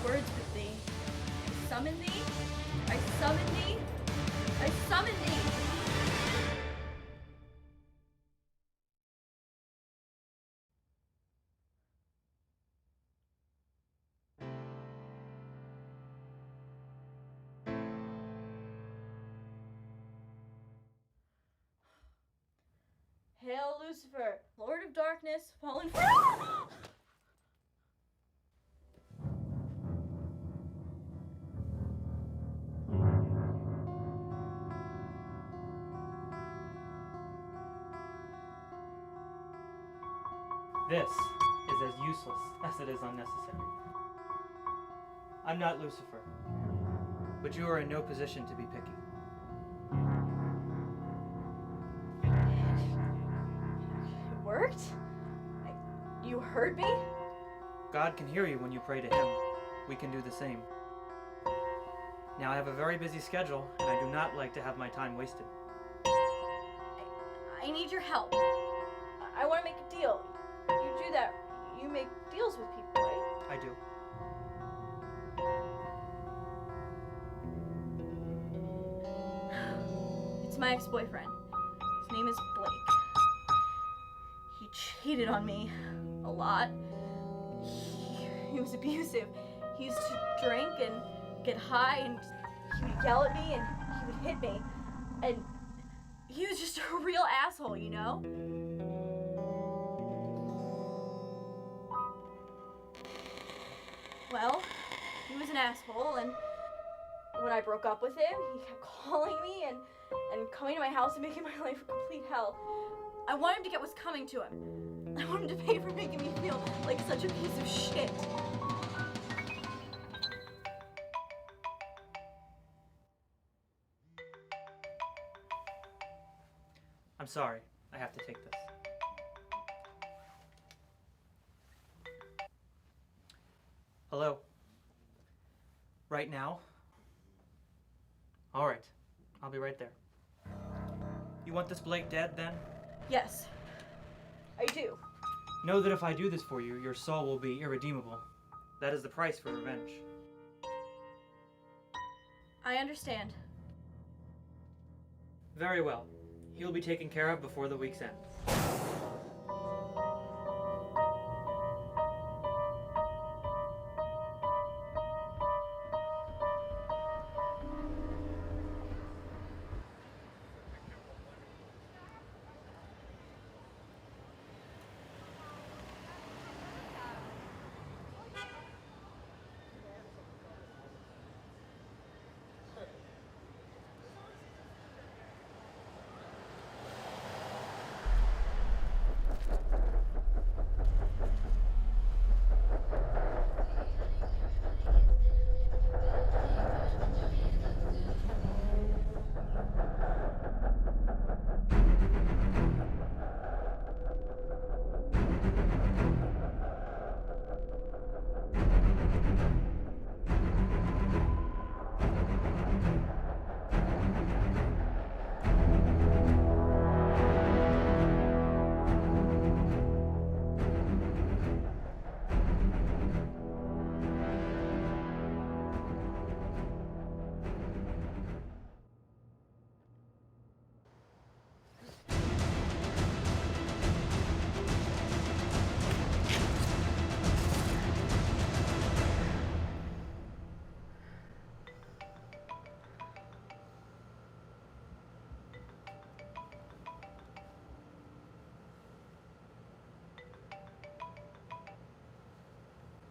words with thee. I summon thee. I summon thee. I summon thee. Hail Lucifer, Lord of Darkness, fallen from... This is as useless as it is unnecessary. I'm not Lucifer, but you are in no position to be picky. It worked? You heard me? God can hear you when you pray to Him. We can do the same. Now, I have a very busy schedule, and I do not like to have my time wasted. I need your help. I want to make a deal. You do that. You make deals with people, right? I do. It's my ex-boyfriend. His name is Blake. He cheated on me a lot. He was abusive. He used to drink and get high, and he would yell at me, and he would hit me. And he was just a real asshole, you know? Well, he was an asshole, and when I broke up with him, he kept calling me and coming to my house and making my life a complete hell. I want him to get what's coming to him. I want him to pay for making me feel like such a piece of shit. I'm sorry. I have to take this. Hello? Right now? All right. I'll be right there. You want this Blake dead, then? Yes, I do. Know that if I do this for you, your soul will be irredeemable. That is the price for revenge. I understand. Very well. He'll be taken care of before the week's end.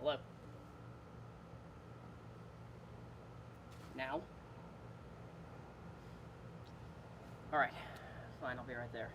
Hello. Now? Alright. Fine, I'll be right there.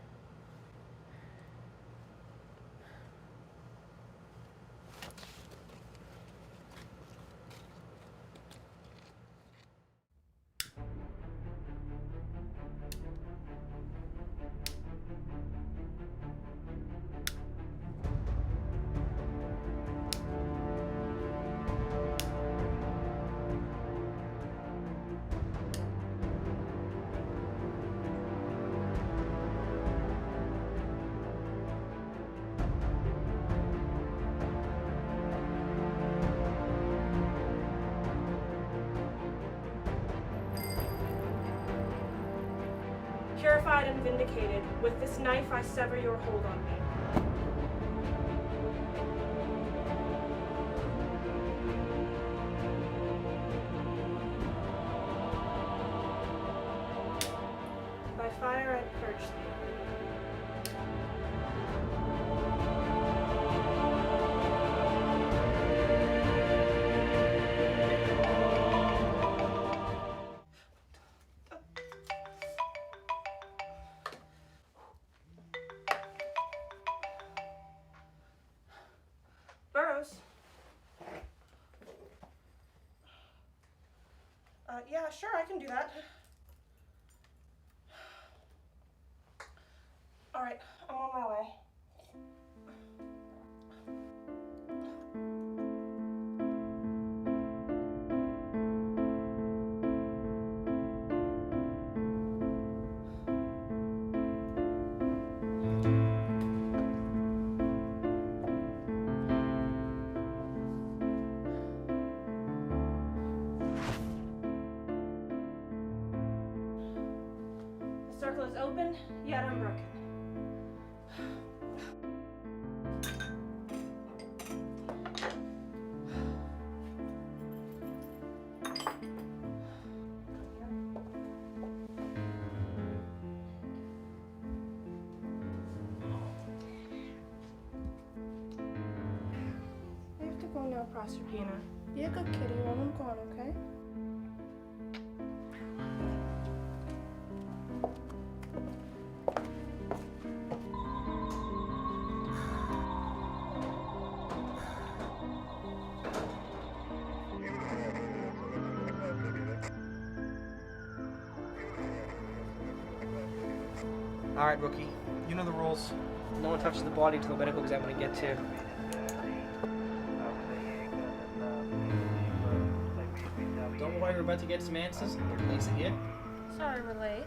Purified and vindicated, with this knife I sever your hold on me. By fire I purge thee. Burroughs. Yeah, sure, I can do that. All right, I'm on my way. The circle is open, yet unbroken. I have to go now, Proserpina. Be a good kitty while I'm gone, okay? All right, rookie. You know the rules. No one touches the body until the medical examiner get to. Don't worry, we're about to get some answers. Lisa here. Sorry we're late.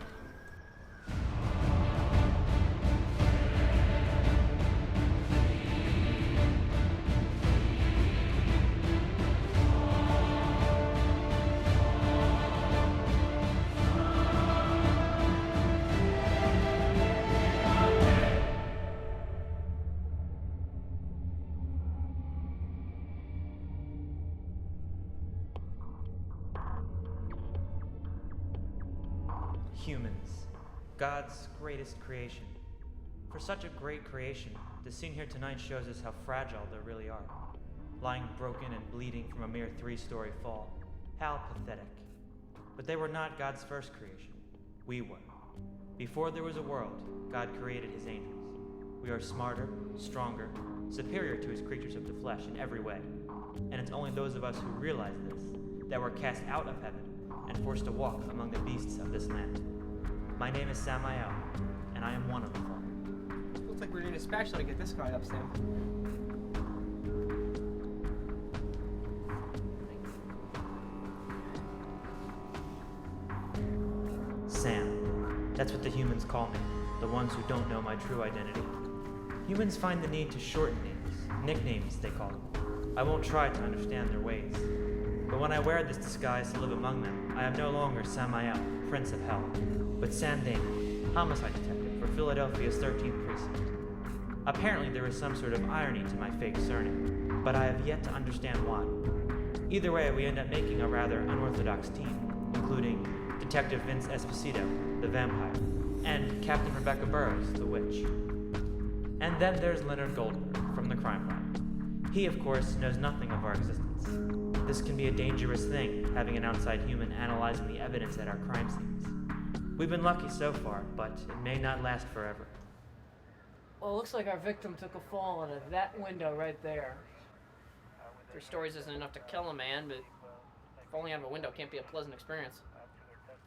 Humans, God's greatest creation. For such a great creation, the scene here tonight shows us how fragile they really are. Lying broken and bleeding from a mere 3-story fall. How pathetic. But they were not God's first creation. We were. Before there was a world, God created his angels. We are smarter, stronger, superior to his creatures of the flesh in every way. And it's only those of us who realize this that were cast out of heaven and forced to walk among the beasts of this land. My name is Samael, and I am one of them. Looks like we're doing a special to get this guy upstairs. Sam. That's what the humans call me, the ones who don't know my true identity. Humans find the need to shorten names, nicknames they call them. I won't try to understand their ways. But when I wear this disguise to live among them, I am no longer Samael, Prince of Hell, but Sam Damon, homicide detective for Philadelphia's 13th Precinct. Apparently there is some sort of irony to my fake surname, but I have yet to understand why. Either way, we end up making a rather unorthodox team, including Detective Vince Esposito, the vampire, and Captain Rebecca Burroughs, the witch. And then there's Leonard Goldberg from the crime lab. He, of course, knows nothing of our existence. This can be a dangerous thing, having an outside human analyzing the evidence at our crime scenes. We've been lucky so far, but it may not last forever. Well, it looks like our victim took a fall out of that window right there. 3 stories isn't enough to kill a man, but falling out of a window can't be a pleasant experience.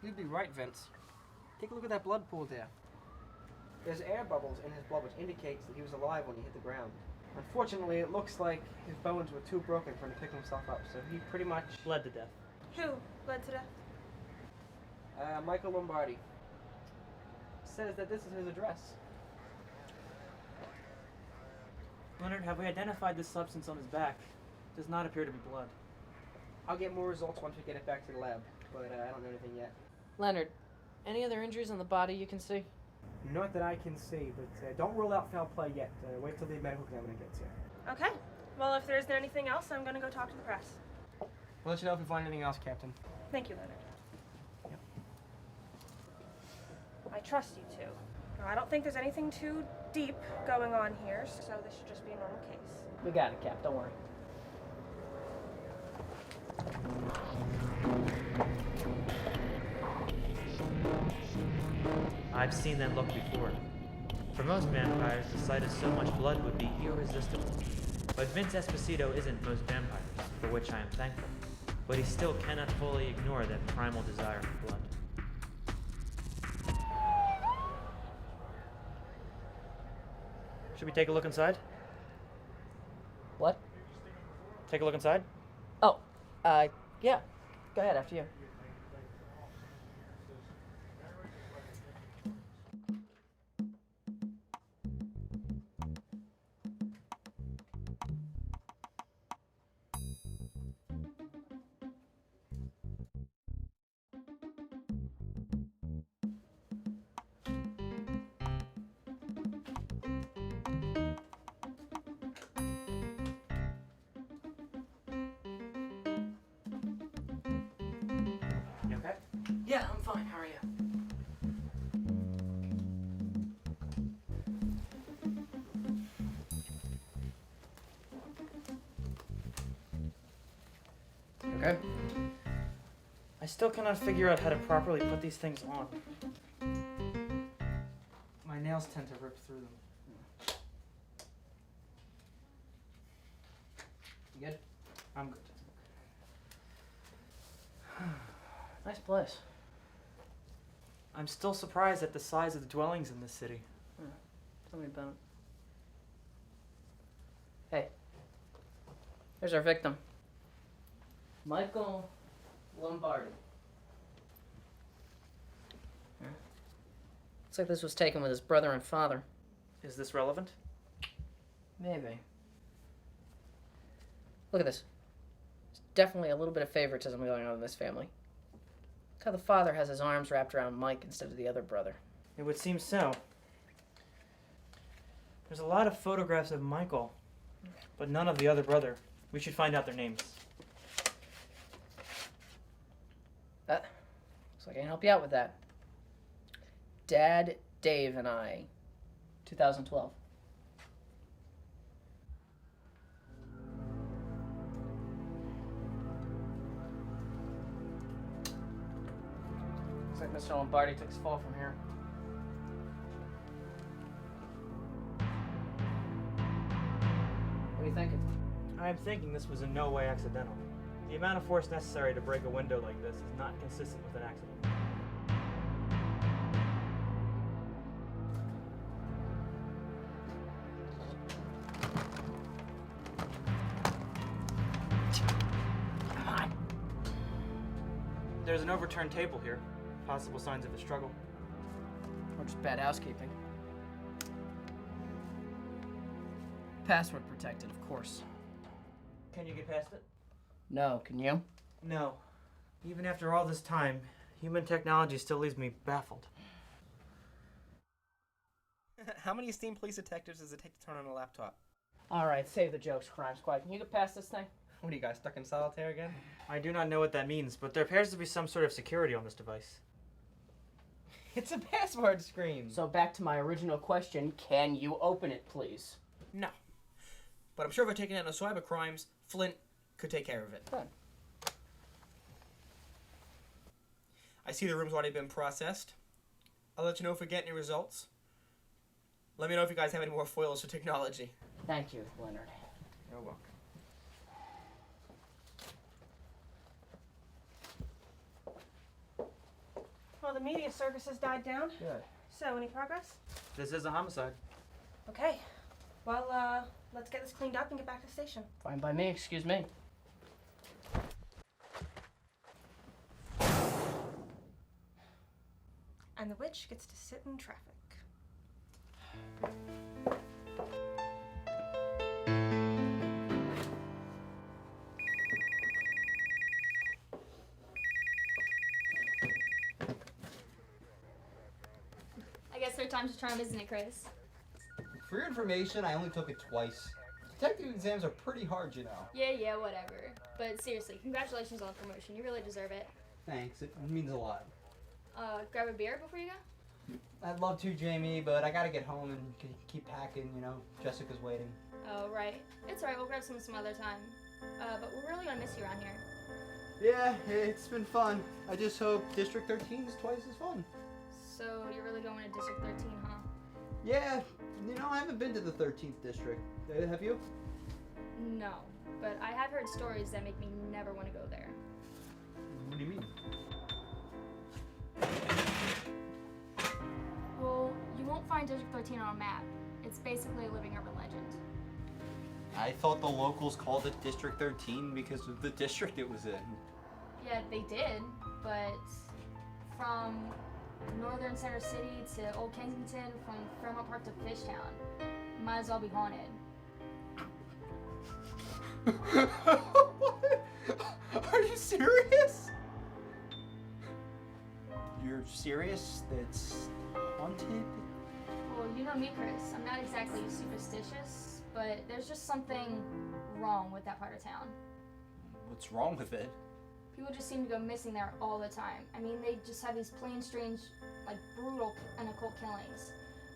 You'd be right, Vince. Take a look at that blood pool there. There's air bubbles in his blood, which indicates that he was alive when he hit the ground. Unfortunately, it looks like his bones were too broken for him to pick himself up, so he pretty much Bled to death. Who bled to death? Michael Lombardi says that this is his address. Leonard, have we identified this substance on his back? Does not appear to be blood. I'll get more results once we get it back to the lab, but I don't know anything yet. Leonard, any other injuries on the body you can see? Not that I can see, but don't rule out foul play yet. Wait till the medical examiner gets here. Okay. Well, if there isn't anything else, I'm gonna go talk to the press. We'll let you know if we find anything else, Captain. Thank you, Leonard. Yep. I trust you two. Now, I don't think there's anything too deep going on here, so this should just be a normal case. We got it, Cap. Don't worry. I've seen that look before. For most vampires, the sight of so much blood would be irresistible. But Vince Esposito isn't most vampires, for which I am thankful. But he still cannot fully ignore that primal desire for blood. Should we take a look inside? What? Take a look inside? Oh, yeah. Go ahead, after you. You okay? Yeah, I'm fine. How are you? Okay. I still cannot figure out how to properly put these things on. My nails tend to rip through them. You good? I'm good. Nice place. I'm still surprised at the size of the dwellings in this city. Tell me about it. Hey. There's our victim. Michael Lombardi. Looks like this was taken with his brother and father. Is this relevant? Maybe. Look at this. There's definitely a little bit of favoritism going on in this family. Look how the father has his arms wrapped around Mike instead of the other brother. It would seem so. There's a lot of photographs of Michael, but none of the other brother. We should find out their names. Looks like I can help you out with that. Dad, Dave, and I. 2012. Looks like Mr. Lombardi took his fall from here. What are you thinking? I am thinking this was in no way accidental. The amount of force necessary to break a window like this is not consistent with an accident. Come on. There's an overturned table here. Possible signs of a struggle. Or just bad housekeeping. Password protected, of course. Can you get past it? No, can you? No. Even after all this time, human technology still leaves me baffled. How many esteemed police detectives does it take to turn on a laptop? Alright, save the jokes, Crime Squad. Can you get past this thing? What are you guys, stuck in solitaire again? I do not know what that means, but there appears to be some sort of security on this device. It's a password screen. So back to my original question, can you open it, please? No. But I'm sure if I take it out on cyber crimes, Flint could take care of it. Good. I see the room's already been processed. I'll let you know if we get any results. Let me know if you guys have any more foils for technology. Thank you, Leonard. You're welcome. Well, the media circus has died down. Good. So, any progress? This is a homicide. Okay. Well, let's get this cleaned up and get back to the station. Fine by me, excuse me. And the witch gets to sit in traffic. I guess third time's a charm, isn't it, Chris? For your information, I only took it twice. Detective exams are pretty hard, you know. Yeah, whatever. But seriously, congratulations on the promotion. You really deserve it. Thanks, it means a lot. Grab a beer before you go? I'd love to, Jamie, but I gotta get home and keep packing, you know. Jessica's waiting. Oh, right. It's alright, we'll grab some other time. But we're really gonna miss you around here. Yeah, it's been fun. I just hope District 13 is twice as fun. So, you're really going to District 13, huh? Yeah, you know, I haven't been to the 13th District. Have you? No, but I have heard stories that make me never want to go there. What do you mean? Well, you won't find District 13 on a map. It's basically a living urban legend. I thought the locals called it District 13 because of the district it was in. Yeah, they did, but from northern Center City to Old Kensington, from Fairmont Park to Fishtown, might as well be haunted. What? Are you serious? You're serious? That's haunted? Well, you know me, Chris. I'm not exactly superstitious, but there's just something wrong with that part of town. What's wrong with it? People just seem to go missing there all the time. I mean, they just have these plain strange, like brutal and occult killings.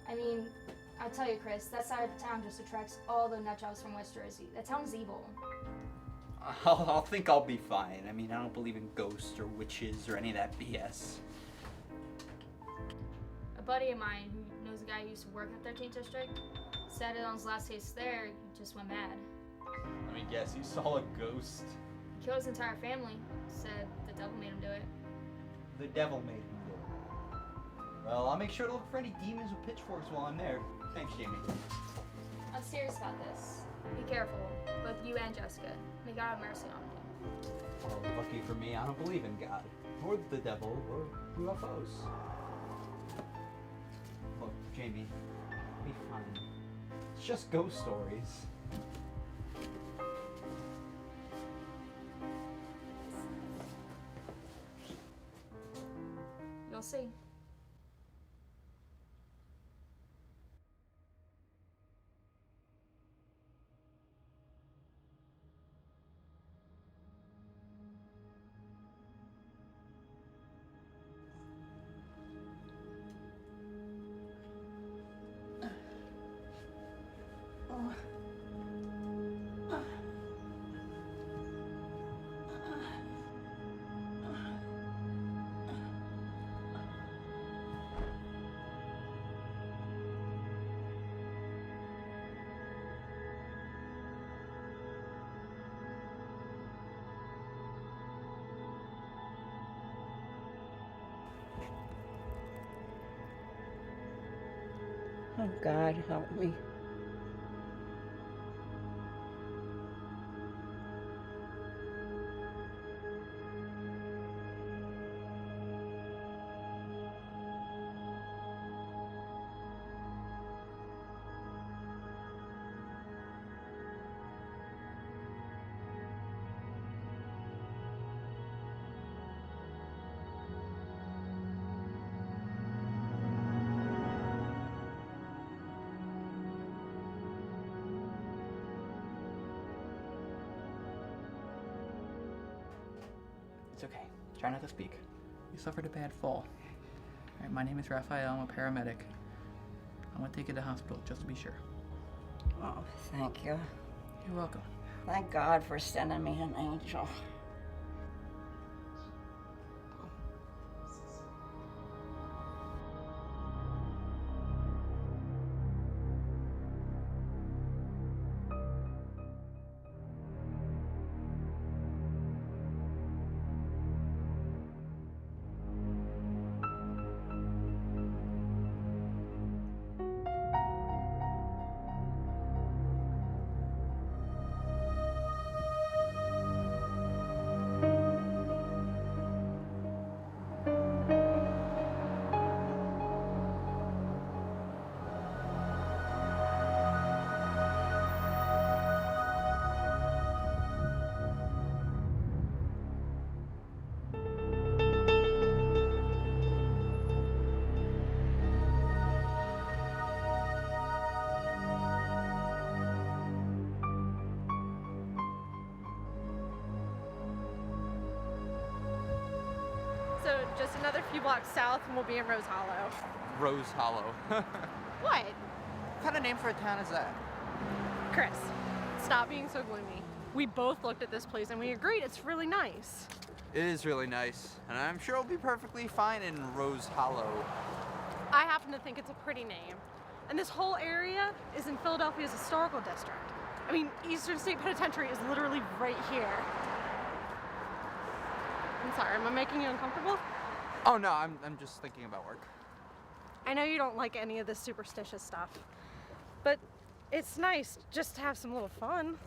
I mean, I tell you, Chris, that side of town just attracts all the nutjobs from West Jersey. That town's evil. I'll think I'll be fine. I mean, I don't believe in ghosts or witches or any of that BS. A buddy of mine who knows a guy who used to work in the 13th District said it on his last case there, he just went mad. Let me guess, you saw a ghost? He killed his entire family. Said the devil made him do it. The devil made him do it. Well, I'll make sure to look for any demons with pitchforks while I'm there. Thanks, Jamie. I'm serious about this. Be careful, both you and Jessica. May God have mercy on you. Well, lucky for me, I don't believe in God, or the devil, or UFOs. Look, Jamie, be fine. It's just ghost stories. You'll see. Oh, God, help me. It's okay. Try not to speak. You suffered a bad fall. Alright, my name is Raphael. I'm a paramedic. I'm gonna take you to the hospital just to be sure. Oh, thank you. You're welcome. Thank God for sending me an angel. few blocks south and we'll be in Rose Hollow. Rose Hollow. What? What kind of name for a town is that? Chris, stop being so gloomy. We both looked at this place and we agreed it's really nice. It is really nice, and I'm sure it'll be perfectly fine in Rose Hollow. I happen to think it's a pretty name. And this whole area is in Philadelphia's historical district. I mean, Eastern State Penitentiary is literally right here. I'm sorry, am I making you uncomfortable? Oh no, I'm just thinking about work. I know you don't like any of this superstitious stuff, but it's nice just to have some little fun.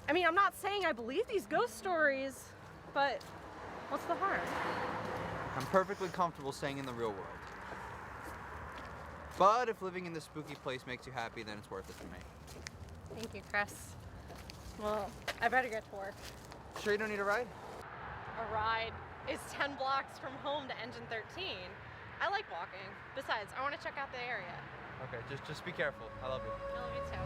I mean, I'm not saying I believe these ghost stories, but what's the harm? I'm perfectly comfortable staying in the real world. But if living in this spooky place makes you happy, then it's worth it for me. Thank you, Chris. Well, I better get to work. Sure you don't need a ride? A ride is 10 blocks from home to Engine 13. I like walking. Besides, I want to check out the area. Okay, just be careful. I love you. I love you too.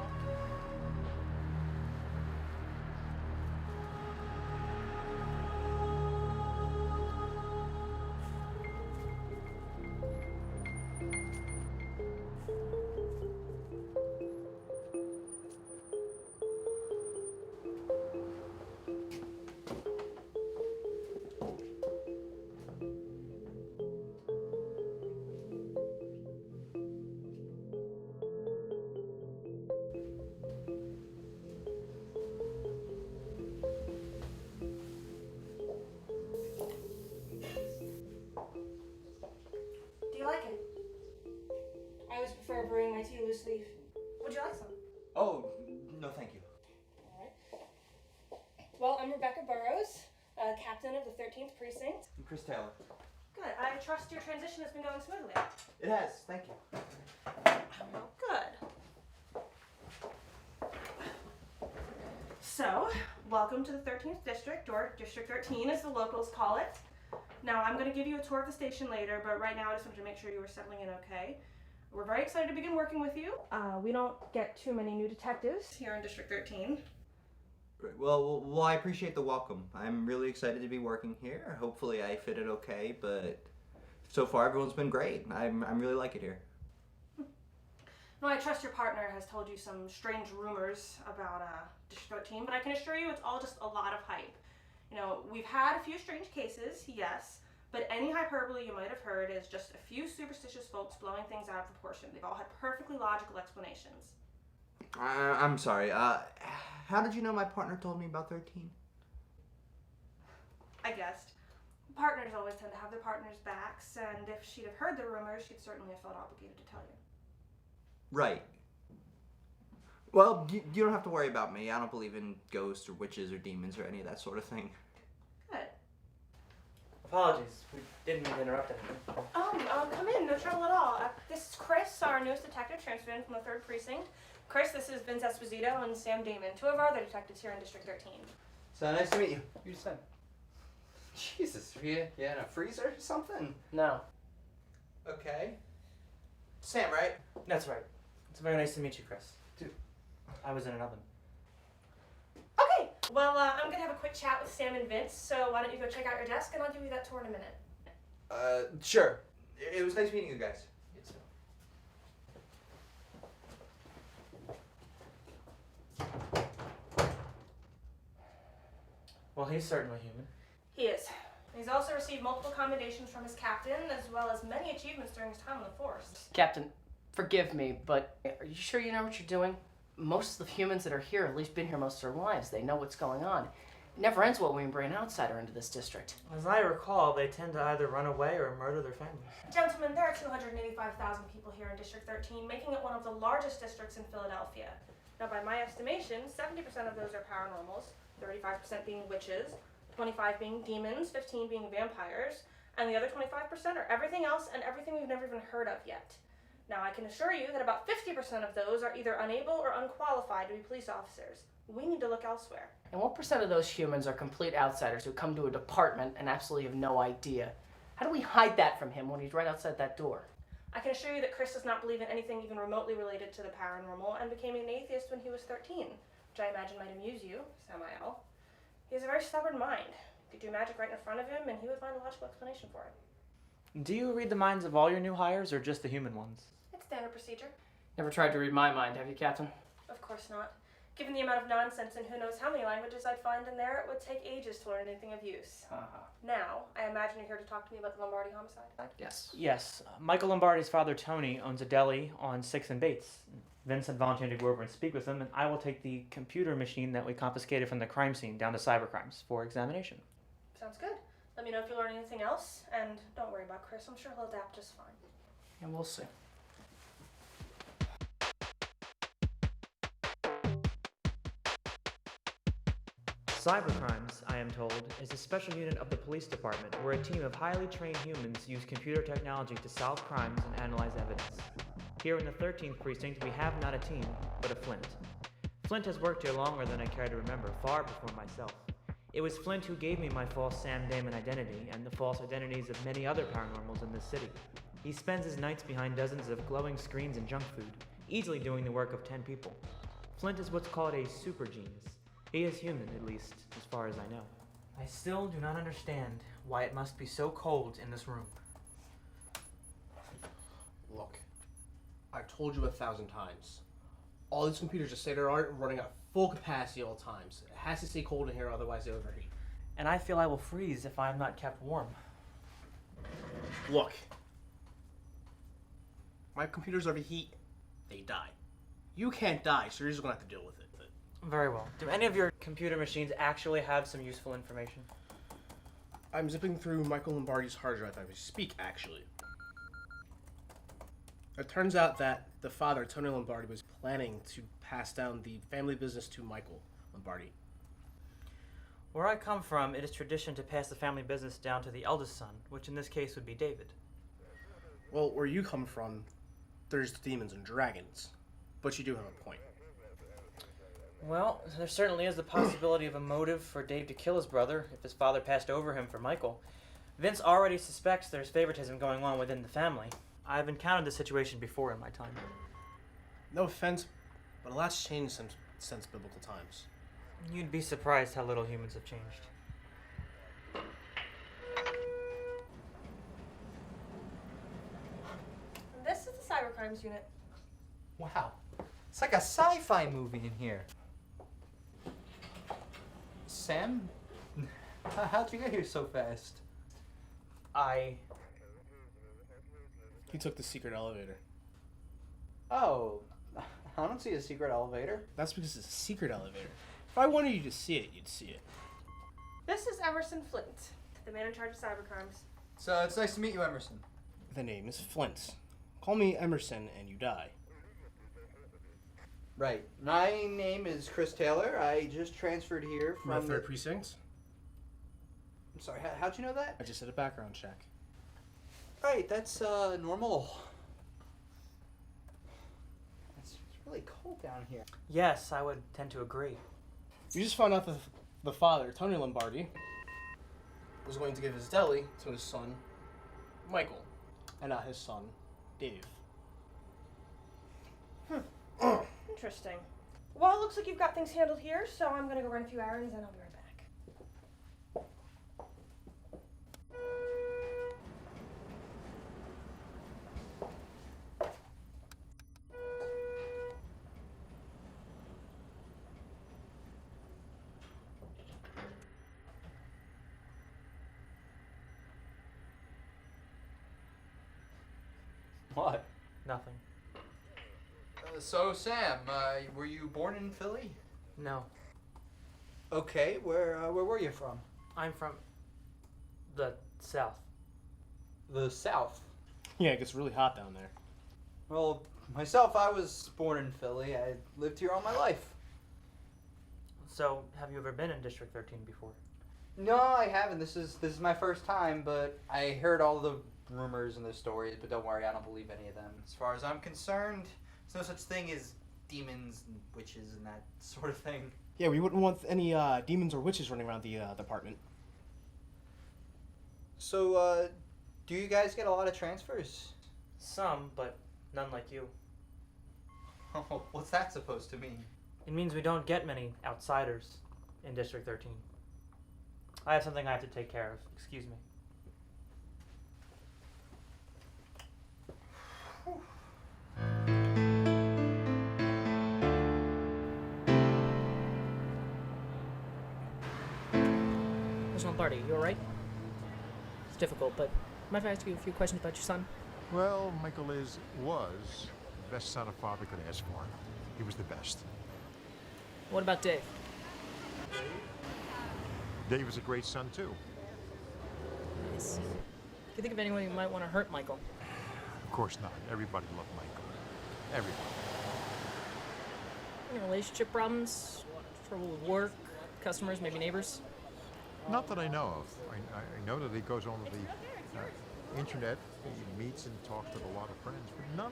Brewing my tea loose leaf. Would you like some? Oh, no thank you. Alright. Well, I'm Rebecca Burroughs, captain of the 13th Precinct. I'm Chris Taylor. Good. I trust your transition has been going smoothly. It has, thank you. Well, good. So, welcome to the 13th District, or District 13 as the locals call it. Now, I'm going to give you a tour of the station later, but right now I just wanted to make sure you were settling in okay. We're very excited to begin working with you. We don't get too many new detectives here in District 13. Great. Well, I appreciate the welcome. I'm really excited to be working here. Hopefully I fit it okay, but so far everyone's been great. I'm really like it here. No, I trust your partner has told you some strange rumors about District 13, but I can assure you it's all just a lot of hype. You know, we've had a few strange cases, yes, but any hyperbole you might have heard is just a few superstitious folks blowing things out of proportion. They've all had perfectly logical explanations. I'm sorry. How did you know my partner told me about 13? I guessed. Partners always tend to have their partners' backs, and if she'd have heard the rumors, she'd certainly have felt obligated to tell you. Right. Well, you don't have to worry about me. I don't believe in ghosts or witches or demons or any of that sort of thing. Good. Apologies, we didn't mean to interrupt anything. Oh, come in, no trouble at all. This is Chris, our newest detective transferred in from the 3rd Precinct. Chris, this is Vince Esposito and Sam Damon, two of our other detectives here in District 13. So nice to meet you. You just said. Jesus, you in a freezer or something? No. Okay. Sam, right? That's right. It's very nice to meet you, Chris. Too. I was in an oven. Okay, well, I'm gonna have a quick chat with Sam and Vince, so why don't you go check out your desk and I'll give you that tour in a minute. Sure. It was nice meeting you guys. Yes, well, he's certainly human. He is. He's also received multiple commendations from his captain, as well as many achievements during his time on the force. Captain, forgive me, but are you sure you know what you're doing? Most of the humans that are here have at least been here most of their lives. They know what's going on. It never ends well when we bring an outsider into this district. As I recall, they tend to either run away or murder their families. Gentlemen, there are 285,000 people here in District 13, making it one of the largest districts in Philadelphia. Now, by my estimation, 70% of those are paranormals, 35% being witches, 25 being demons, 15 being vampires, and the other 25% are everything else and everything we've never even heard of yet. Now, I can assure you that about 50% of those are either unable or unqualified to be police officers. We need to look elsewhere. And what percent of those humans are complete outsiders who come to a department and absolutely have no idea? How do we hide that from him when he's right outside that door? I can assure you that Chris does not believe in anything even remotely related to the paranormal and became an atheist when he was 13, which I imagine might amuse you, Samael. He has a very stubborn mind. You could do magic right in front of him and he would find a logical explanation for it. Do you read the minds of all your new hires or just the human ones? It's standard procedure. Never tried to read my mind, have you, Captain? Of course not. Given the amount of nonsense and who knows how many languages I'd find in there, it would take ages to learn anything of use. Now, I imagine you're here to talk to me about the Lombardi homicide. Yes. Yes. Michael Lombardi's father, Tony, owns a deli on 6th and Bates. Vincent volunteered to go over and speak with him, and I will take the computer machine that we confiscated from the crime scene down to cybercrimes for examination. Sounds good. Let me know if you learn anything else, and don't worry about Chris. I'm sure he'll adapt just fine. And we'll see. Cybercrimes, I am told, is a special unit of the police department where a team of highly trained humans use computer technology to solve crimes and analyze evidence. Here in the 13th Precinct, we have not a team, but a Flint. Flint has worked here longer than I care to remember, far before myself. It was Flint who gave me my false Sam Damon identity and the false identities of many other paranormals in this city. He spends his nights behind dozens of glowing screens and junk food, easily doing the work of 10 people. Flint is what's called a super genius. He is human, at least, as far as I know. I still do not understand why it must be so cold in this room. Look, I've told you 1,000 times. All these computers just say they aren't running at full capacity all times. It has to stay cold in here, otherwise they overheat. And I feel I will freeze if I am not kept warm. Look, my computers overheat, they die. You can't die, so you're just gonna have to deal with it. Very well. Do any of your computer machines actually have some useful information? I'm zipping through Michael Lombardi's hard drive as we speak, actually. It turns out that the father, Tony Lombardi, was planning to pass down the family business to Michael Lombardi. Where I come from, it is tradition to pass the family business down to the eldest son, which in this case would be David. Well, where you come from, there's demons and dragons. But you do have a point. Well, there certainly is the possibility of a motive for Dave to kill his brother if his father passed over him for Michael. Vince already suspects there's favoritism going on within the family. I've encountered this situation before in my time. No offense, but a lot's changed since biblical times. You'd be surprised how little humans have changed. This is the cybercrimes unit. Wow. It's like a sci-fi movie in here. Sam? How'd you get here so fast? He took the secret elevator. Oh, I don't see a secret elevator. That's because it's a secret elevator. If I wanted you to see it, you'd see it. This is Emerson Flint, the man in charge of cybercrimes. So it's nice to meet you, Emerson. The name is Flint. Call me Emerson and you die. Right. My name is Chris Taylor. I just transferred here From the from 3rd Precinct? I'm sorry, how'd you know that? I just did a background check. Right, that's normal. It's really cold down here. Yes, I would tend to agree. You just found out that the father, Tony Lombardi, was going to give his deli to his son, Michael, and not his son, Dave. Interesting. Well, it looks like you've got things handled here, so I'm gonna go run a few errands and I'll be right back. What? Nothing. So, Sam, were you born in Philly? No. Okay, where were you from? I'm from the South. The South. Yeah, it gets really hot down there. Well, myself, I was born in Philly. I lived here all my life. So, have you ever been in District 13 before? No, I haven't. This is my first time, but I heard all the rumors and the stories, but don't worry, I don't believe any of them. As far as I'm concerned, there's no such thing as demons and witches and that sort of thing. Yeah, we wouldn't want any demons or witches running around the department. So, do you guys get a lot of transfers? Some, but none like you. Oh, what's that supposed to mean? It means we don't get many outsiders in District 13. I have something I have to take care of. Excuse me. Lombardi, you alright? It's difficult, but might I ask you a few questions about your son? Well, Michael was the best son a father could ask for. He was the best. What about Dave? Dave was a great son, too. Nice. Do you think of anyone who might want to hurt Michael? Of course not. Everybody loved Michael. Everybody. Any relationship problems? Trouble with work? Customers? Maybe neighbors? Not that I know of. I know that he goes on the internet. He meets and talks with a lot of friends, but none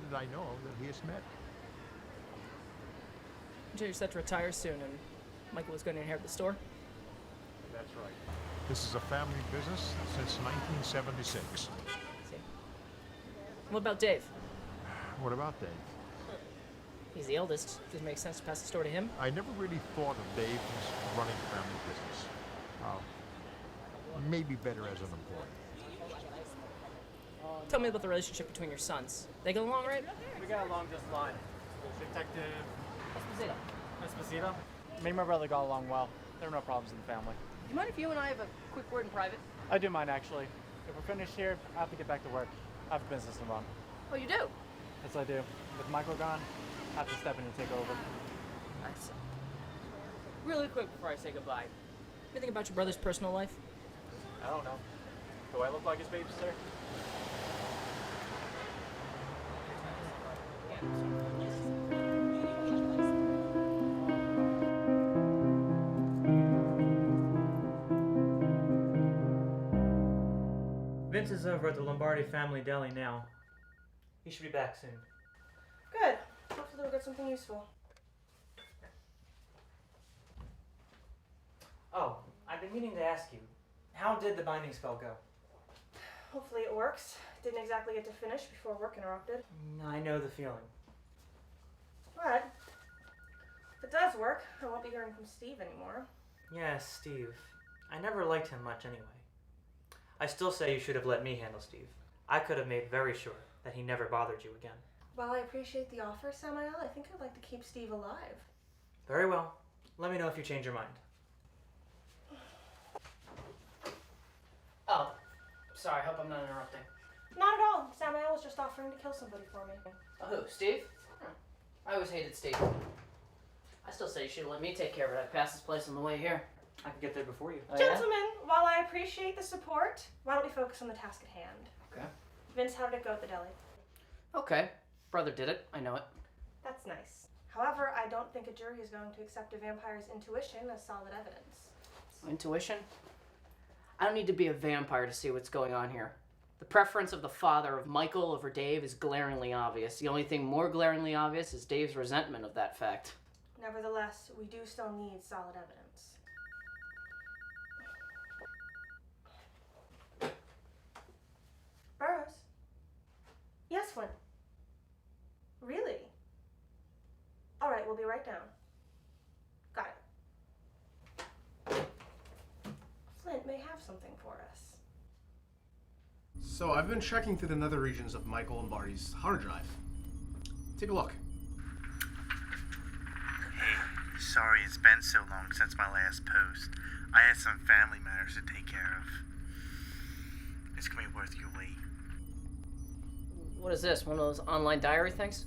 that I know of that he has met. You're set to retire soon, and Michael was going to inherit the store? That's right. This is a family business since 1976. See. What about Dave? What about Dave? He's the eldest. Does it make sense to pass the store to him? I never really thought of Dave as running a family business. Maybe better as an employee. Tell me about the relationship between your sons. They get along right? We got along just fine. Detective Esposito. Me and my brother got along well. There were no problems in the family. Do you mind if you and I have a quick word in private? I do mind, actually. If we're finished here, I have to get back to work. I have a business to run. Oh, you do? Yes, I do. With Michael gone, I have to step in and take over. I see. Really quick before I say goodbye. Anything about your brother's personal life? I don't know. Do I look like his babysitter? Vince is over at the Lombardi family deli now. He should be back soon. Good. Hopefully we'll get something useful. Oh, I've been meaning to ask you, how did the binding spell go? Hopefully it works. Didn't exactly get to finish before work interrupted. I know the feeling. But if it does work, I won't be hearing from Steve anymore. Yes, Steve. I never liked him much anyway. I still say you should have let me handle Steve. I could have made very sure that he never bothered you again. While I appreciate the offer, Samael, I think I'd like to keep Steve alive. Very well. Let me know if you change your mind. Oh, sorry. I hope I'm not interrupting. Not at all. Samael was just offering to kill somebody for me. Who, Steve? I always hated Steve. I still say you should have let me take care of it. I passed this place on the way here. I could get there before you. Oh, yeah? Gentlemen, while I appreciate the support, why don't we focus on the task at hand? Okay. Vince, how did it go at the deli? Okay. Brother did it. I know it. That's nice. However, I don't think a jury is going to accept a vampire's intuition as solid evidence. Intuition? I don't need to be a vampire to see what's going on here. The preference of the father of Michael over Dave is glaringly obvious. The only thing more glaringly obvious is Dave's resentment of that fact. Nevertheless, we do still need solid evidence. Burroughs? Yes, Flint. Really? All right, we'll be right down. Got it. Flint may have something for us. So I've been checking through the nether regions of Michael Lombardi's hard drive. Take a look. Hey, sorry it's been so long since my last post. I had some family matters to take care of. It's gonna be worth your wait. What is this? One of those online diary things?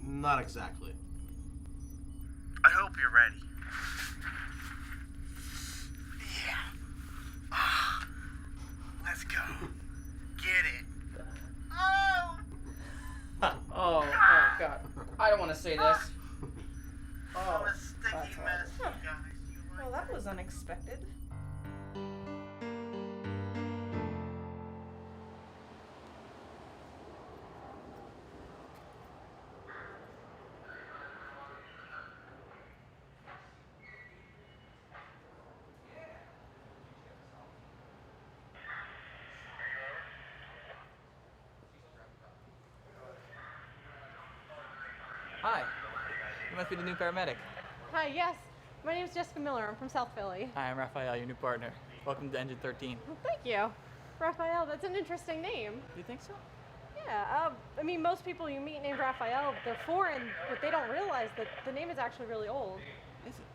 Not exactly. I hope you're ready. Yeah. Let's go. Get it. Oh! Oh God. I don't want to say this. Oh, a sticky mess, you guys. Well, that was unexpected. Hi. You must be the new paramedic. Hi, yes. My name is Jessica Miller. I'm from South Philly. Hi, I'm Raphael, your new partner. Welcome to Engine 13. Well, thank you. Raphael, that's an interesting name. You think so? Yeah, I mean, most people you meet named Raphael, they're foreign, but they don't realize that the name is actually really old. Is it?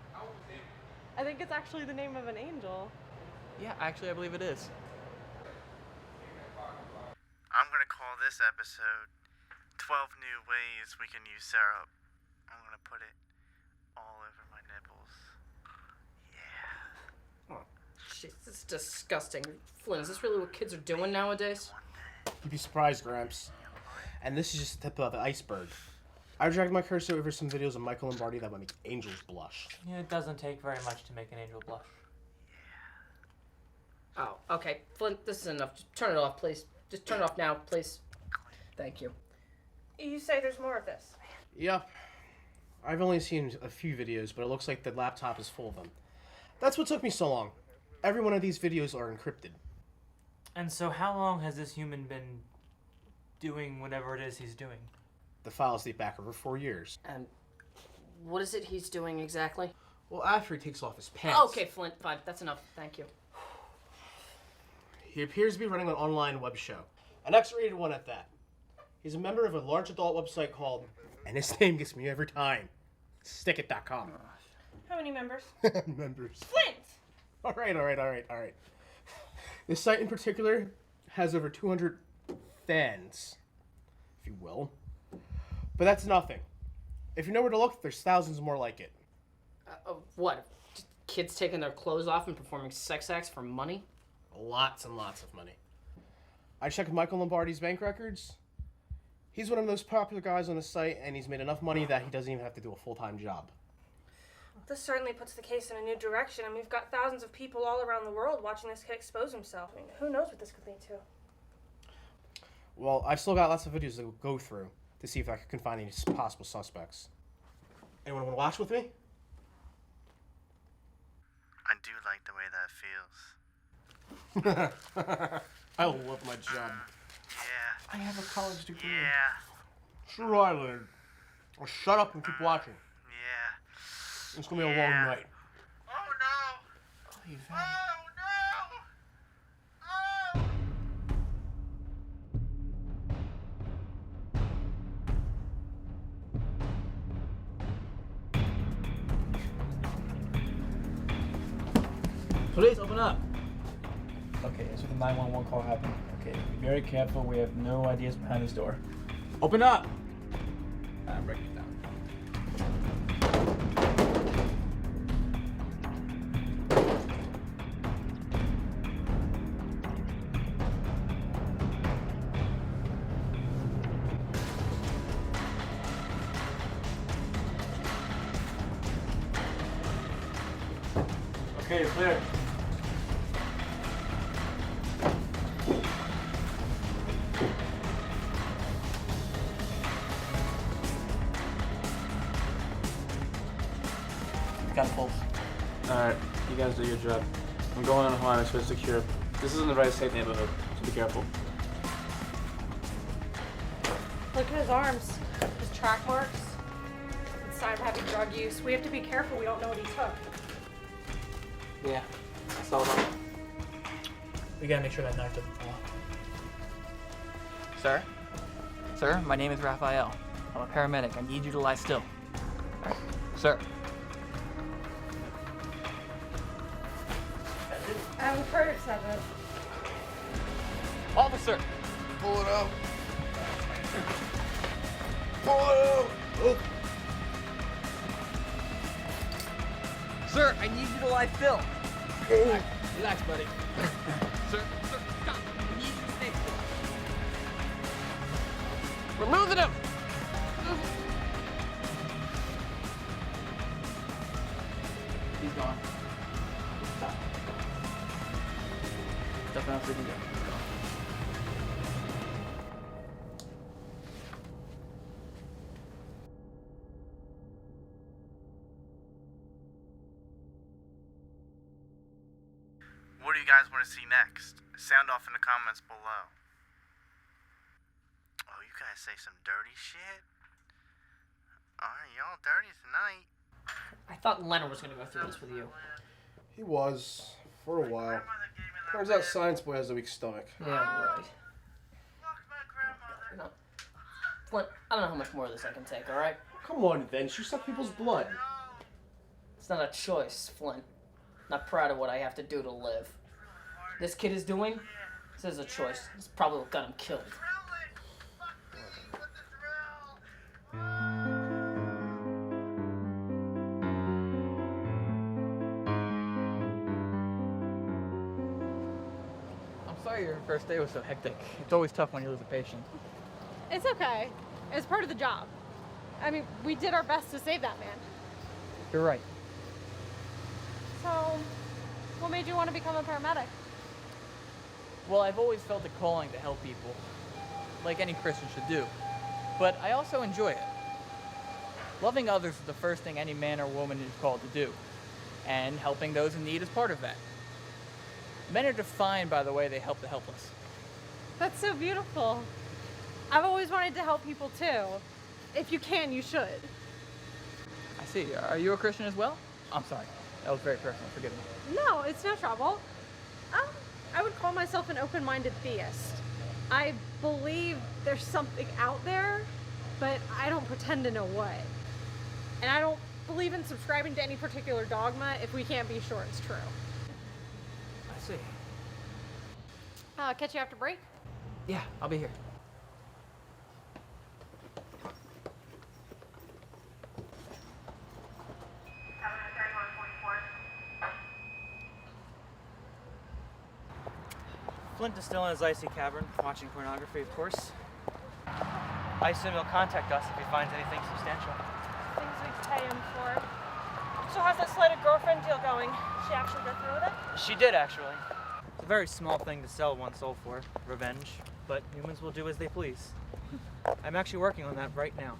I think it's actually the name of an angel. Yeah, actually, I believe it is. I'm gonna call this episode 12 New Ways We Can Use Syrup. I'm gonna put it all over my nipples. Yeah. Oh, jeez, this is disgusting. Flint, is this really what kids are doing nowadays? You'd be surprised, Gramps. And this is just the tip of the iceberg. I dragged my cursor over some videos of Michael Lombardi that would make angels blush. Yeah, it doesn't take very much to make an angel blush. Oh, okay. Flint, this is enough. Just turn it off, please. Just turn it off now, please. Thank you. You say there's more of this? Yep. I've only seen a few videos, but it looks like the laptop is full of them. That's what took me so long. Every one of these videos are encrypted. And so how long has this human been doing whatever it is he's doing? The files date back over 4 years. And what is it he's doing exactly? Well, after he takes off his pants. Okay, Flint, fine. That's enough. Thank you. He appears to be running an online web show. An X-rated one at that. He's a member of a large adult website called, and his name gets me every time, stickit.com. How many members? Members. Flint! All right. This site in particular has over 200 fans, if you will. But that's nothing. If you know where to look, there's thousands more like it. What? Just kids taking their clothes off and performing sex acts for money? Lots and lots of money. I checked Michael Lombardi's bank records. He's one of the most popular guys on the site, and he's made enough money that he doesn't even have to do a full-time job. This certainly puts the case in a new direction, and we've got thousands of people all around the world watching this kid expose himself. I mean, who knows what this could lead to? Well, I've still got lots of videos to go through to see if I can find any possible suspects. Anyone want to watch with me? I do like the way that feels. I love my job. Yeah. I have a college degree. Yeah. Sure, I Leonard. Well, shut up and keep watching. Yeah. It's gonna be a long night. Oh no! Hey, Oh no! Oh! Police, open up. Okay, that's what the 911 call happened. Okay, be very careful. We have no ideas behind this door. Open up! Break it down. Okay, you're clear. Got a pulse. Alright, you guys do your job. I'm going on a high, so it's secure. This isn't the very safe neighborhood, so be careful. Look at his arms, his track marks. It's a sign of heavy drug use. We have to be careful. We don't know what he took. Yeah, I saw that. We gotta make sure that knife doesn't fall. Sir? Sir, my name is Raphael. I'm a paramedic. I need you to lie still. Sir. I'm heard 7. Officer! Pull it out. Pull it out. Oh. Sir, I need you to lie still. Oh. Relax, buddy. Sir, stop. I need you to stay still. We're losing him! He's gone. Stop. Nothing else we can do. What do you guys want to see next? Sound off in the comments below. Oh, you guys say some dirty shit? Alright, y'all dirty tonight. I thought Leonard was gonna go through this with you. He was, for a while. Turns out Science Boy has a weak stomach. Yeah, right. No. Flint, I don't know how much more of this I can take, alright? Come on, Vince. You suck people's blood. It's not a choice, Flint. Not proud of what I have to do to live. this kid is doing, this is a choice. It's probably what got him killed. I'm sorry your first day was so hectic. It's always tough when you lose a patient. It's okay. It's part of the job. I mean, we did our best to save that man. You're right. So, what made you want to become a paramedic? Well, I've always felt a calling to help people, like any Christian should do. But I also enjoy it. Loving others is the first thing any man or woman is called to do, and helping those in need is part of that. Men are defined by the way they help the helpless. That's so beautiful. I've always wanted to help people too. If you can, you should. I see. Are you a Christian as well? I'm sorry. That was very personal. Forgive me. No, it's no trouble. I would call myself an open-minded theist. I believe there's something out there, but I don't pretend to know what. And I don't believe in subscribing to any particular dogma if we can't be sure it's true. I see. Catch you after break? Yeah, I'll be here. Flint is still in his icy cavern, watching pornography, of course. I assume he'll contact us if he finds anything substantial. Things we pay him for. So how's that slighted girlfriend deal going? She actually go through with it? She did, actually. It's a very small thing to sell one's soul for, revenge, but humans will do as they please. I'm actually working on that right now.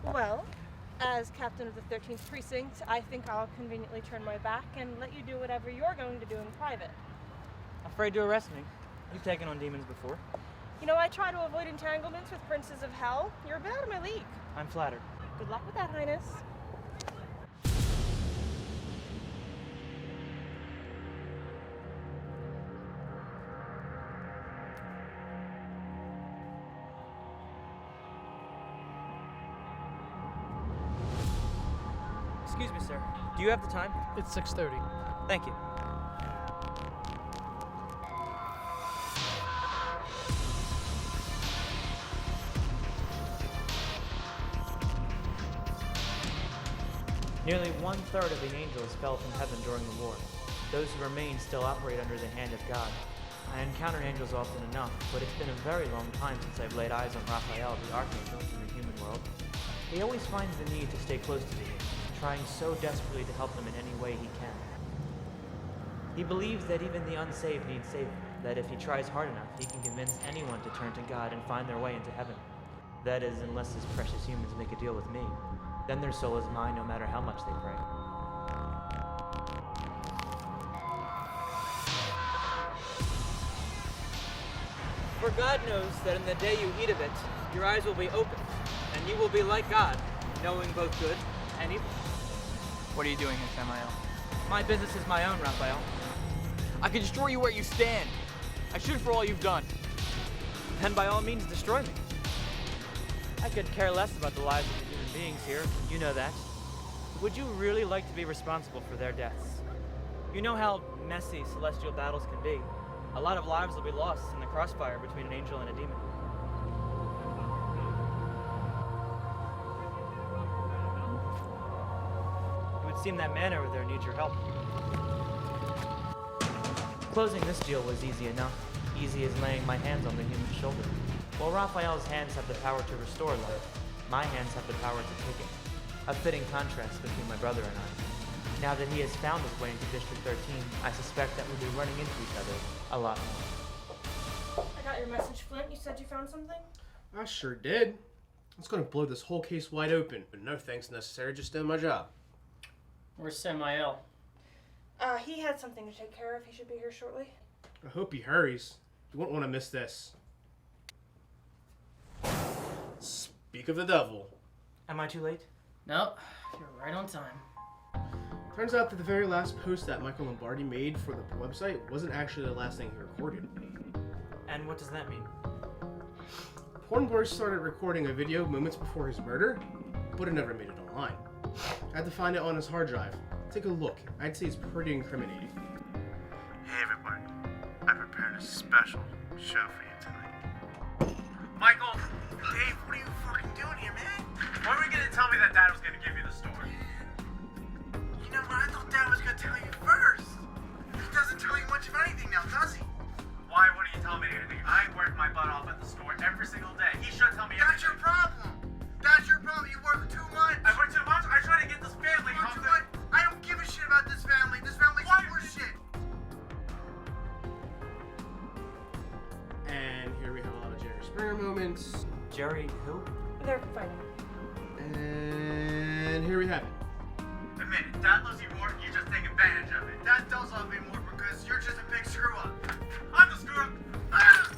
Well, as captain of the 13th Precinct, I think I'll conveniently turn my back and let you do whatever you're going to do in private. Afraid to arrest me? You've taken on demons before. You know, I try to avoid entanglements with princes of hell. You're a bit out of my league. I'm flattered. Good luck with that, Highness. Excuse me, sir. Do you have the time? It's 6:30. Thank you. Nearly 1/3 of the angels fell from heaven during the war. Those who remain still operate under the hand of God. I encounter angels often enough, but it's been a very long time since I've laid eyes on Raphael, the archangel, in the human world. He always finds the need to stay close to the angels, trying so desperately to help them in any way he can. He believes that even the unsaved need saving, that if he tries hard enough, he can convince anyone to turn to God and find their way into heaven. That is, unless his precious humans make a deal with me. Then their soul is mine no matter how much they pray. For God knows that in the day you eat of it, your eyes will be opened, and you will be like God, knowing both good and evil. What are you doing here, Samael? My business is my own, Raphael. I can destroy you where you stand. I should for all you've done. Then by all means destroy me. I could care less about the lives of the human beings here, you know that. Would you really like to be responsible for their deaths? You know how messy celestial battles can be. A lot of lives will be lost in the crossfire between an angel and a demon. It would seem that man over there needs your help. Closing this deal was easy enough. Easy as laying my hands on the human shoulder. While Raphael's hands have the power to restore life, my hands have the power to take it. A fitting contrast between my brother and I. Now that he has found his way into District 13, I suspect that we'll be running into each other a lot more. I got your message, Flint. You said you found something? I sure did. I was gonna blow this whole case wide open, but no thanks necessary, just doing my job. Where's Samael? He had something to take care of. He should be here shortly. I hope he hurries. You won't want to miss this. Speak of the devil. Am I too late? Nope, you're right on time. Turns out that the very last post that Michael Lombardi made for the website wasn't actually the last thing he recorded. And what does that mean? Pornboy started recording a video moments before his murder, but it never made it online. I had to find it on his hard drive. take a look. I'd say it's pretty incriminating. Hey everybody, I prepared a special show for you tonight. Michael, Dave, what are you fucking doing here, man? When were you gonna tell me that Dad was gonna give you the story? You know what? I thought Dad was gonna tell you first. He doesn't tell you much of anything now, does he? Why wouldn't you tell me anything? I work my butt off at the store every single day. He should tell me everything. That's your problem. That's your problem. You work too much. I work too much? I try to get this family home. I don't give a shit about this family. This family's horseshit. And here we have a lot of Jerry Springer moments. Jerry who? They're fighting. And here we have it. Admit it. Dad loves you more. You just take advantage of it. Dad does love me more because you're just a big screw up. I'm the screw up. Ah!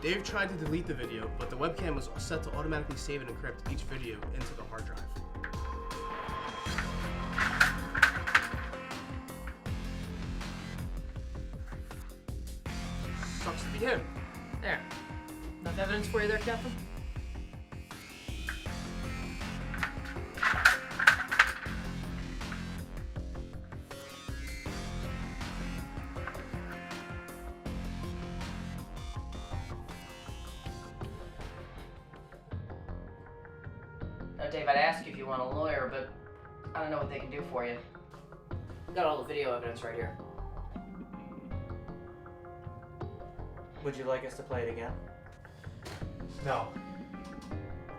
Dave tried to delete the video, but the webcam was set to automatically save and encrypt each video into the hard drive. Sucks to be him. There. Enough evidence for you there, Captain? Now, Dave, I'd ask you if you want a lawyer, but I don't know what they can do for you. Got all the video evidence right here. Would you like us to play it again? No.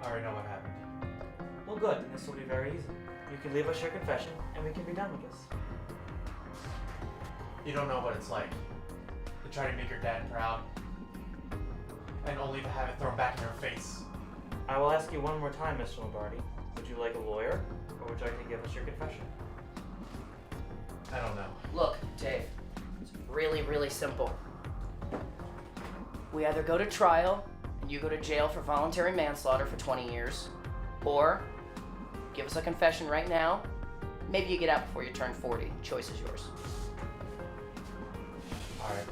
I already know what happened. Well, good. Then this will be very easy. You can leave us your confession, and we can be done with this. You don't know what it's like to try to make your dad proud, and only to have it thrown back in your face. I will ask you one more time, Mr. Lombardi. Would you like a lawyer, or would you like to give us your confession? I don't know. Look, Dave, it's really, really simple. We either go to trial and you go to jail for voluntary manslaughter for 20 years, or give us a confession right now. Maybe you get out before you turn 40. Choice is yours. All right.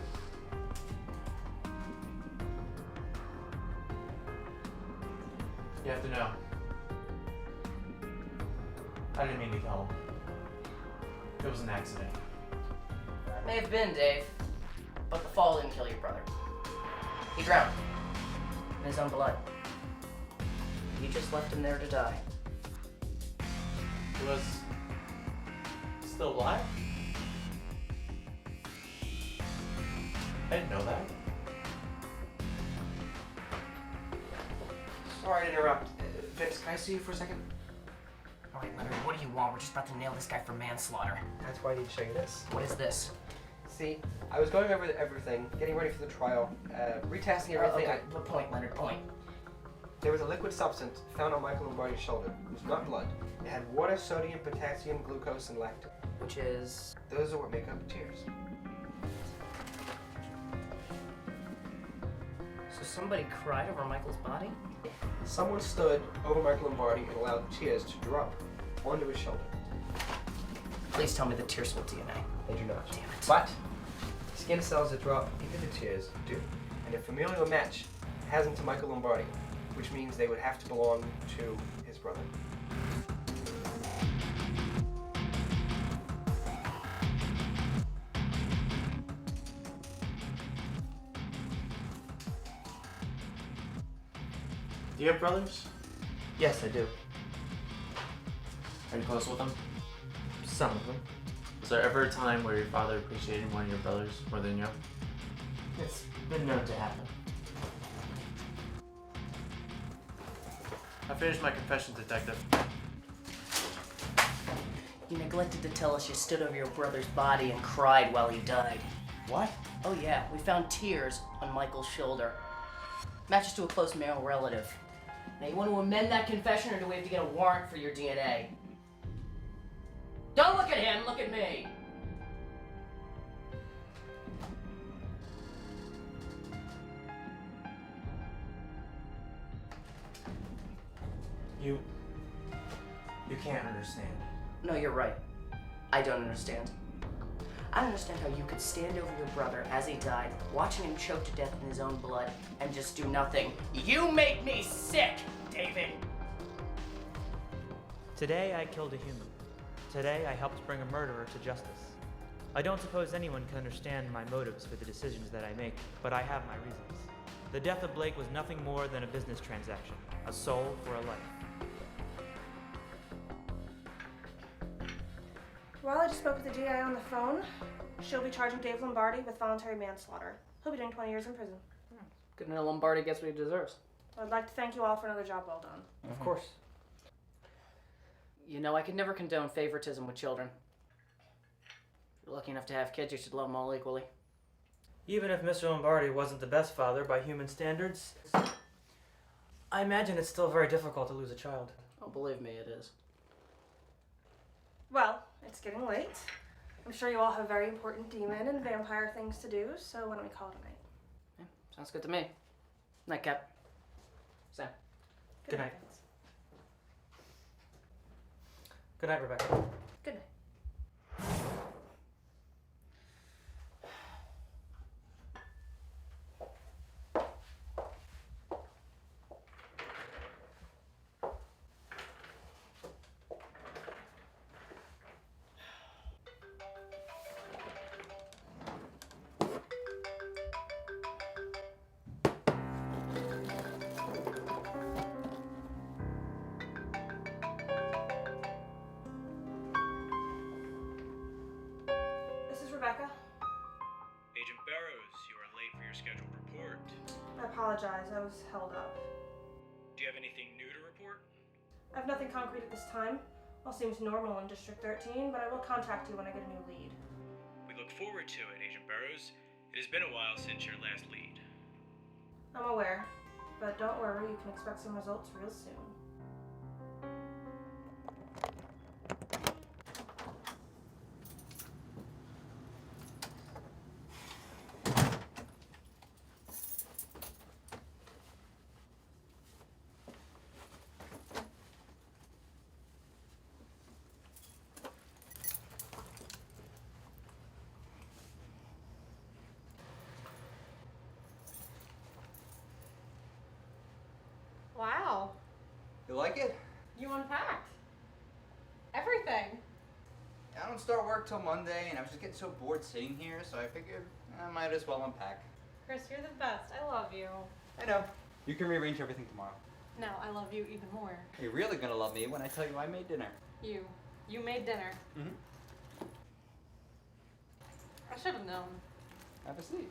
You have to know. I didn't mean to kill him. It was an accident. It may have been, Dave, but the fall didn't kill your brother. He drowned in his own blood. You just left him there to die. He was still alive? I didn't know that. Sorry to interrupt. Vince, can I see you for a second? All right, Leonard, what do you want? We're just about to nail this guy for manslaughter. That's why I need to show you this. What is this? See, I was going over everything, getting ready for the trial, retesting everything. Okay. What point, Leonard? Point. There was a liquid substance found on Michael Lombardi's shoulder. It was not blood. It had water, sodium, potassium, glucose, and lactate. Which is? Those are what make up tears. So somebody cried over Michael's body? Someone stood over Michael Lombardi and allowed tears to drop onto his shoulder. Please tell me the tears hold DNA. They do not. Damn it. But skin cells that drop into the tears do. And a familial match has them to Michael Lombardi, which means they would have to belong to his brother. Do you have brothers? Yes, I do. Are you close with them? Some of them. Was there ever a time where your father appreciated one of your brothers more than you? It's been known to happen. I finished my confession, Detective. You neglected to tell us you stood over your brother's body and cried while he died. What? Oh yeah, we found tears on Michael's shoulder. Matches to a close male relative. Now you want to amend that confession, or do we have to get a warrant for your DNA? Don't look at him, look at me! You can't understand. No, you're right. I don't understand. I don't understand how you could stand over your brother as he died, watching him choke to death in his own blood, and just do nothing. You make me sick, David! Today I killed a human. Today, I helped bring a murderer to justice. I don't suppose anyone can understand my motives for the decisions that I make, but I have my reasons. The death of Blake was nothing more than a business transaction, a soul for a life. Well, I just spoke with the DI on the phone. She'll be charging Dave Lombardi with voluntary manslaughter. He'll be doing 20 years in prison. Good to know Lombardi gets what he deserves. I'd like to thank you all for another job well done. Of course. You know, I could never condone favoritism with children. If you're lucky enough to have kids, you should love them all equally. Even if Mr. Lombardi wasn't the best father by human standards, I imagine it's still very difficult to lose a child. Oh, believe me, it is. Well, it's getting late. I'm sure you all have very important demon and vampire things to do, so why don't we call it a night? Yeah, sounds good to me. Night, Cap. Sam. Good night. Good night, Rebecca. Good night. Rebecca? Agent Burroughs, you are late for your scheduled report. I apologize, I was held up. Do you have anything new to report? I have nothing concrete at this time. All seems normal in District 13, but I will contact you when I get a new lead. We look forward to it, Agent Burroughs. It has been a while since your last lead. I'm aware, but don't worry, you can expect some results real soon. Wow. You like it? You unpacked everything. I don't start work till Monday, and I was just getting so bored sitting here, so I figured I might as well unpack. Chris, you're the best. I love you. I know. You can rearrange everything tomorrow. No, I love you even more. You're really gonna love me when I tell you I made dinner. You made dinner. Mm-hmm. I should have known. Have a seat.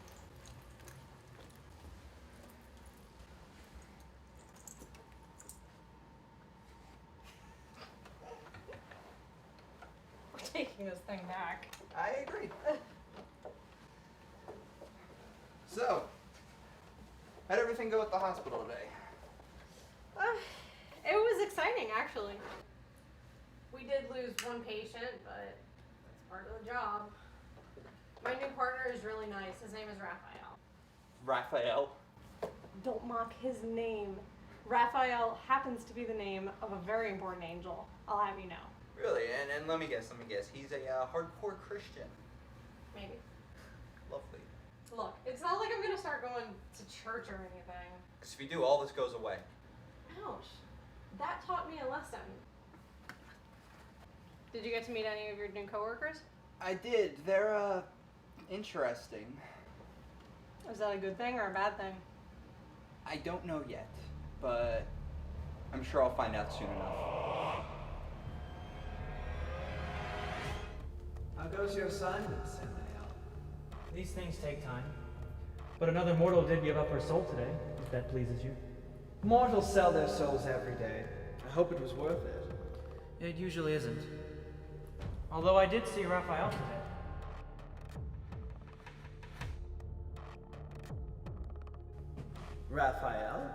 We're taking this thing back. I agree. So, how'd everything go at the hospital today? It was exciting, actually. We did lose one patient, but that's part of the job. My new partner is really nice. His name is Raphael. Raphael? Don't mock his name. Raphael happens to be the name of a very important angel. I'll have you know. Really? And let me guess. He's a hardcore Christian. Maybe. Lovely. Look, it's not like I'm gonna start going to church or anything. Because if you do, all this goes away. Ouch. That taught me a lesson. Did you get to meet any of your new coworkers? I did. They're, interesting. Is that a good thing or a bad thing? I don't know yet, but I'm sure I'll find out soon enough. How goes your assignment, Samael? These things take time. But another mortal did give up her soul today, if that pleases you. Mortals sell their souls every day. I hope it was worth it. It usually isn't. Although I did see Raphael today. Raphael?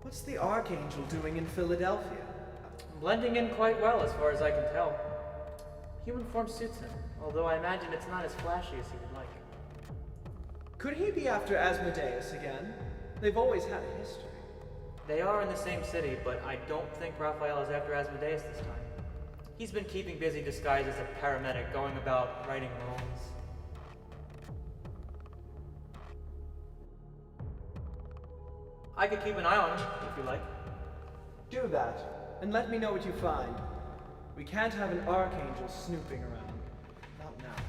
What's the Archangel doing in Philadelphia? Blending in quite well, as far as I can tell. Human form suits him, although I imagine it's not as flashy as he would like. Could he be after Asmodeus again? They've always had a history. They are in the same city, but I don't think Raphael is after Asmodeus this time. He's been keeping busy disguised as a paramedic, going about righting wrongs. I could keep an eye on him, if you like. Do that, and let me know what you find. We can't have an archangel snooping around. Not now.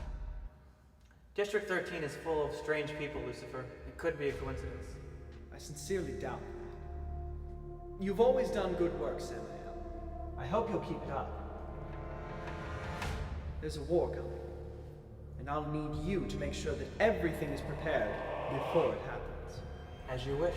District 13 is full of strange people, Lucifer. It could be a coincidence. I sincerely doubt that. You've always done good work, Samael. I hope you'll keep it up. There's a war coming, and I'll need you to make sure that everything is prepared before it happens. As you wish.